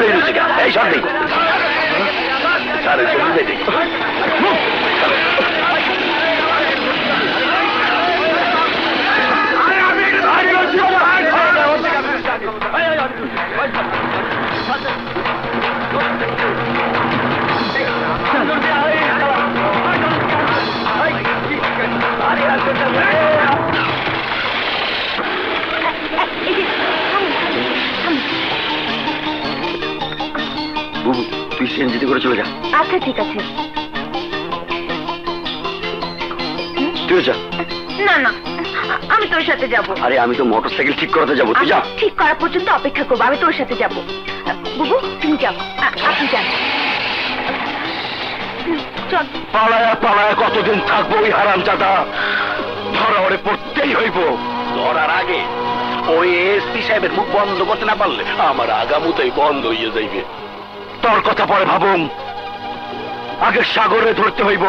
বের হয়েছে কেন? এই শান্তি স্যারের জন্য দেখি বুবু, তুই সিএনজিতে করে চলে যা। আচ্ছা ঠিক আছে। তুই যা। না না, আমি তোর সাথে যাব। আরে আমি তো মোটরসাইকেল ঠিক করাতে যাবো, তুই যা। ঠিক করা পর্যন্ত অপেক্ষা করবো, আমি তোর সাথে যাব। বুবু তুমি যাও, আপনি যান। চল। পালায়া পালায়া কতদিন থাকবো ওই হারামজাদা? ধরা ওরে পড়তেই হইব। ধরার আগে ওই এসপি সাহেবের মুখ বন্ধ করতে না পারলে আমার আগামুতেই বন্ধ হইয়া যাইবে। তোর কথা পরে ভাবুম, আগে সাগরে ধরতে হইব।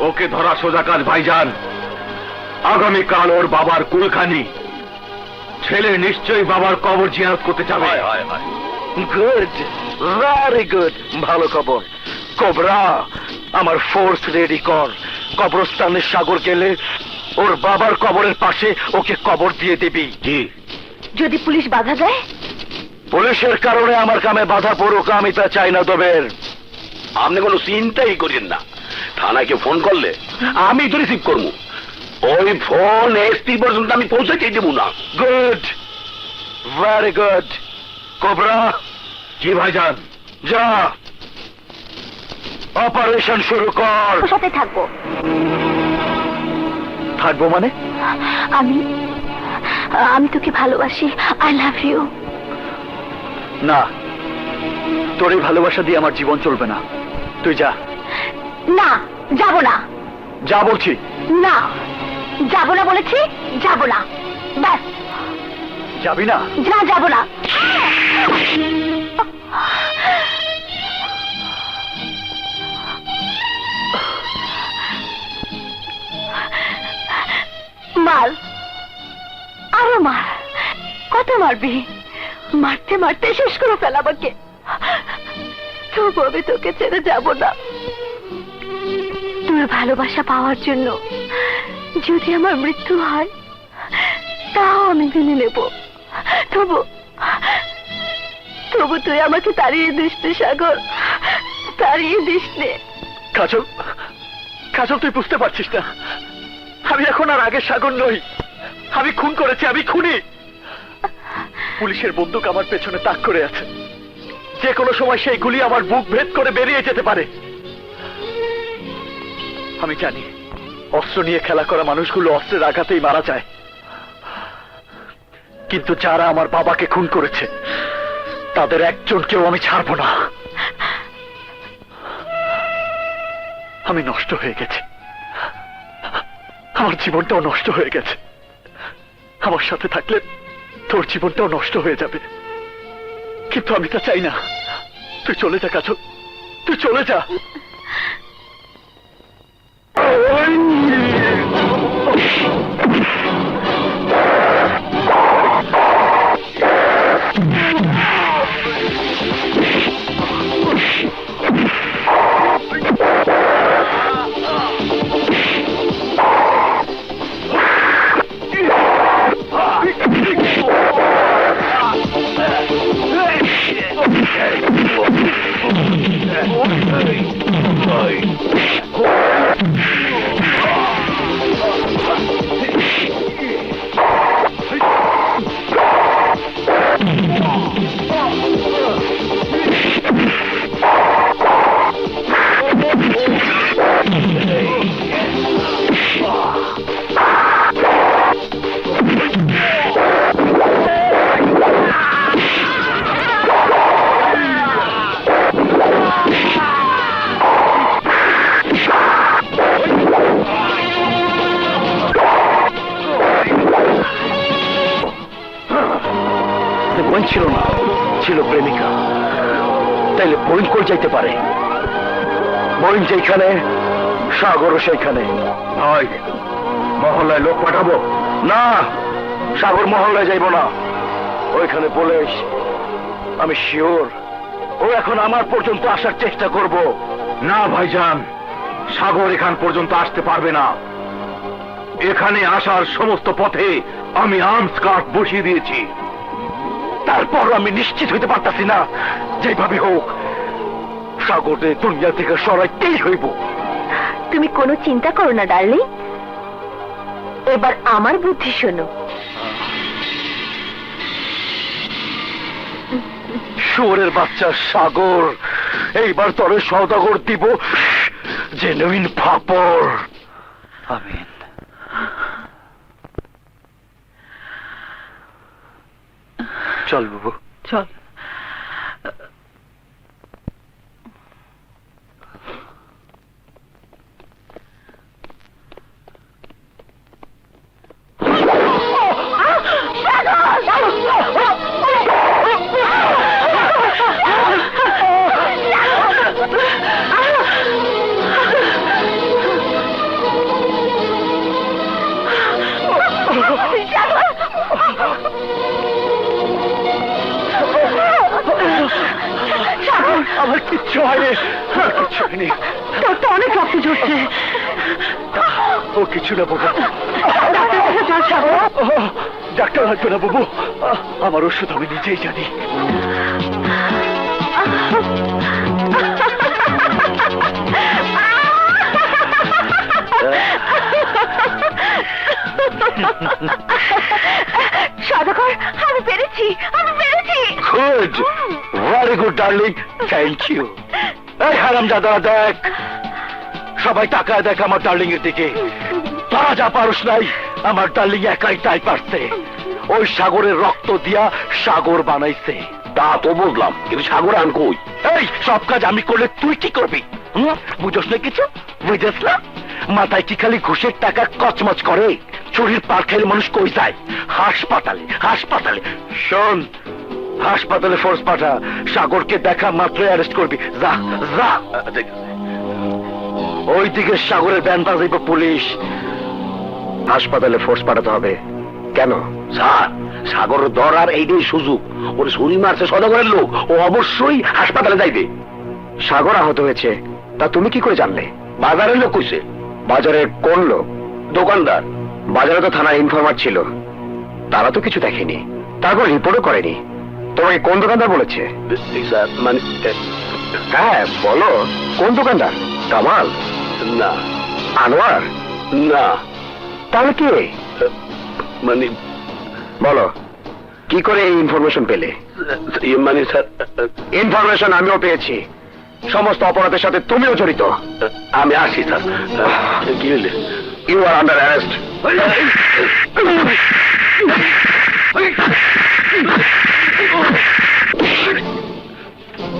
ওকে ধরা সোজা কাজ ভাইজান। আগামীকাল ওর বাবার কুলখানি। ছেলে নিশ্চয়ই বাবার কবর জিয়ারত করতে যাবে। গুড, ভেরি গুড, ভালো খবর। কোবরা, আমার ফোর্স রেডি কর। কবরস্থানের সাগর গেলে ওর বাবার কবরের পাশে ওকে কবর দিয়ে দিবি। জি। যদি পুলিশ বাধা দেয়? পুলিশের কারণে আমার কামে বাধা পড়ুক, আমি তা চাই না। তবের আপনি কোনো চিন্তাই করেন না। থানাকে ফোন করলে আমি তো রিসিভ করবো। ওই ফোন এসপি পর্যন্ত আমি পৌঁছাতে দেব না। Good, very good. কোবরা। জি ভাইজান। যা, অপারেশন শুরু কর। তোর সাথে থাকবো। থাকবো মানে? আমি তোকে ভালোবাসি। I love you. না, তোর এই ভালোবাসা দিয়ে আমার জীবন চলবে না। তুই যা। না, যাব না। যা বলছি। না, যাব না বলেছি, যাব না। ব্যাস। যাবি না? যা, যাব না। মার, আরো মার। কত মারবি? মারতে মারতে শেষ করে ফেল আমাকে। তবু আমি তোকে ছেড়ে যাব না। তোর ভালোবাসা পাওয়ার জন্য যদি আমার মৃত্যু হয় তাও আমি মেনে নেব। তবু তবু তুই আমাকে তাড়িয়ে দিস নে সাগর, তাড়িয়ে দিস নে। কাজল, কাজল, তুই বুঝতে পারছিস না, আমি এখন আর আগের সাগর নই। আমি খুন করেছি, আমি খুনি। পুলিশের বন্দুক আমার পেছনে তাক করে আছে। যে কোনো সময় সেই গুলি আমার বুক ভেদ করে বেরিয়ে যেতে পারে। আমি জানি অস্ত্র নিয়ে খেলা করা মানুষগুলো অস্ত্রের আঘাতেই মারা যায়, কিন্তু যারা আমার বাবাকে খুন করেছে তাদের একজনকেও আমি ছাড়বো না। আমি নষ্ট হয়ে গেছি, আমার জীবনটাও নষ্ট হয়ে গেছে। আমার সাথে থাকলে তোর জীবনটাও নষ্ট হয়ে যাবে, কিন্তু আমি তা চাই না। তুই চলে যা কাজল, তুই চলে যা। বোন ছিল না, ছিল প্রেমিকা। তাইলে বোন কই যাইতে পারে? বোন যেখানে, সাগরও সেইখানে। ভাই, মহল্লায় লোক পাঠাবো? না, সাগর মহল্লায় যাইব না। ওইখানে পুলিশ। আমি শিওর ও এখন আমার পর্যন্ত আসার চেষ্টা করব। না ভাইজান, সাগর এখান পর্যন্ত আসতে পারবে না। এখানে আসার সমস্ত পথে আমি আর্মস কার্ড বসিয়ে দিয়েছি। তারপর আমি নিশ্চিত হইতে পারতাছি না, যেভাবে হোক সাগরে দুনিয়া থেকে সরাইতেই হইব। তুমি কোনো চিন্তা করো না ডার্লিং, এবার আমার বুদ্ধি শোনো। শুয়োরের বাচ্চা সাগর, এইবার তোরে সওদাগর দিব জেনুইন ফাপড়। আমিন। চল বাবু, চল। আমার কিচ্ছু হয়নি, আমার কিচ্ছু হয়নি। তোর তো অনেক রক্ত ঝরছে। ও কিছু না বাবু, ডাক্তার লাগবে না বাবু, আমার ওষুধ আমি নিজেই জানি। সদাগর, আমি পেরেছি, আমি পেরেছি। Good, very good darling, thank you. এই হারামজাদা দেখ, সবাই তাকায় দেখ আমার ডার্লিং এর দিকে। তোরা যা পারস নাই, আমার ডার্লিং একাই তাই পারছে। ওই সাগরের রক্ত দিয়া সাগর বানাইছে। তা তো বুঝলাম, কিন্তু সাগর আন কই? এই সব কাজ আমি করলে তুই কি করবি? বুঝস না কিছু, বুঝস না? মাথায় কি খালি ঘুষের টাকা কচমচ করে? চুরির পার খেলে মানুষ কই যায়? হাসপাতালে, হাসপাতালে। শোন, হাসপাতালে ফোর্স পাঠা, সাগরকে দেখা মাত্র অ্যারেস্ট করবি। যা যা, ওইদিকে সাগরের ব্যান বাজাইব পুলিশ। হাসপাতালে ফোর্স পাঠাতে হবে। কেন স্যার? সাগর ধরার এইটাই সুযোগ। ওর ছুরি মারছে সদাগরের লোক, ও অবশ্যই হাসপাতালে যাইবে। সাগর আহত হয়েছে, তা তুমি কি করে জানলে? বাজারের লোক কইছে। বাজারের কোন লোক? দোকানদার। বাজারে তো থানার ইনফরমার ছিল, তারা তো কিছু দেখেনি, তারপর রিপোর্টও করেনি। তোমাকে কোন দোকানদার বলেছে? মানে হ্যাঁ বলো, কোন দোকানদার? কামাল? না। আনোয়ার? না। তাহলে কে? মানে বলো, কি করে এই ইনফরমেশন পেলে? মানে স্যার, ইনফরমেশন আমিও পেয়েছি। সমস্ত অপরাধের সাথে তুমিও জড়িত। আমি আসি স্যার। কি হইলে? You are under arrest.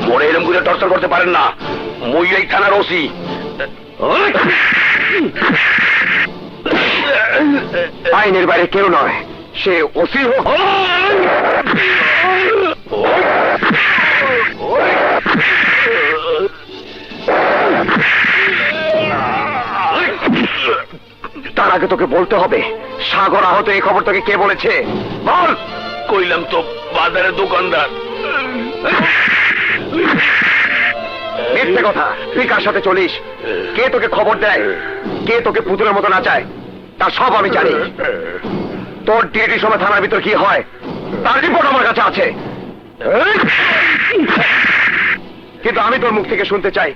মোরে এরকম করে টর্চার করতে পারেন না, মই এই থানার ওসি। আইনের বাইরে কেউ নয়, সে ওসি হোক। তার আগে তোকে বলতে হবে, সাগর আহত এই খবর তোকে কে বলেছে? বল। কইলাম তো, বাজারের দোকানদার। মিথ্যে কথা। তুই কার সাথে চলিস? কে তোকে খবর দেয়? কে তোকে পুতুলের মতো নাচায়? তা সব আমি জানি। তোর ডিউটির সময় থানার ভিতর কি হয় তার রিপোর্ট আমার কাছে আছে। কিন্তু আমি তোর মুখ থেকে শুনতে চাই,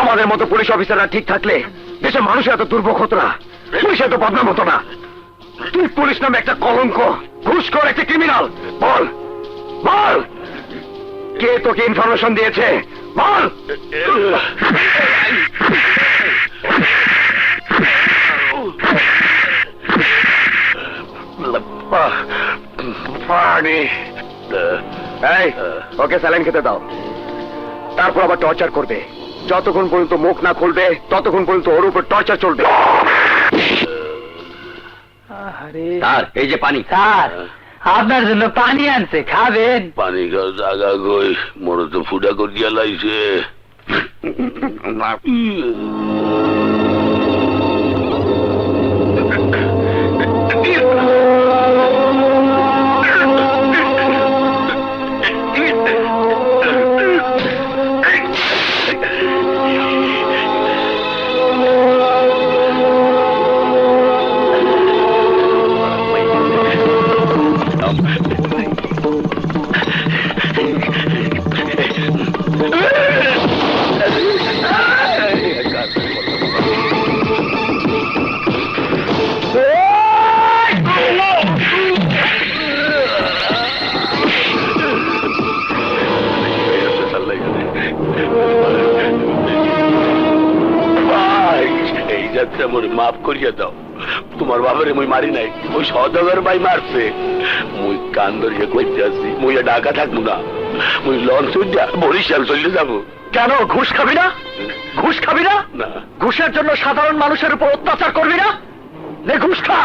আমাদের মতো পুলিশ অফিসাররা ঠিক থাকলে দেশের মানুষ এত দুর্ভোগ হতো না, পুলিশ এত বদনাম হতো না। তুই পুলিশ নামে একটা কলঙ্ক, ঘুষখোর, একটা ক্রিমিনাল। বল বল, কে তোকে ইনফরমেশন দিয়েছে? বল। পানি। এই, ওকে স্যালাইন খেতে দাও। তারপর আবার টর্চার করবে। যতক্ষণ পর্যন্ত মুখ না খুলবে ততক্ষণ পর্যন্ত ওর উপর টর্চার চলবে। স্যার, এই যে পানি। স্যার, আপনার জন্য পানি আনছে, খাবেন? পানি খাও জাগা কই, মনে তো ফুটা করিয়া লাইছে। মাফ করিয়া দাও। তোমার বাবারে মুই মারি নাই, ওই সদাগর ভাই মারছে। মুই কান ধরিয়া কইতে আছি, মুই আর ঢাকা থাকবো না, মুই লঞ্চ উঠা বরিশাল চলে যাবো। কেন ঘুষ খাবি না? ঘুষ খাবি না? না, ঘুষের জন্য সাধারণ মানুষের উপর অত্যাচার করবি না? নে ঘুষ খা।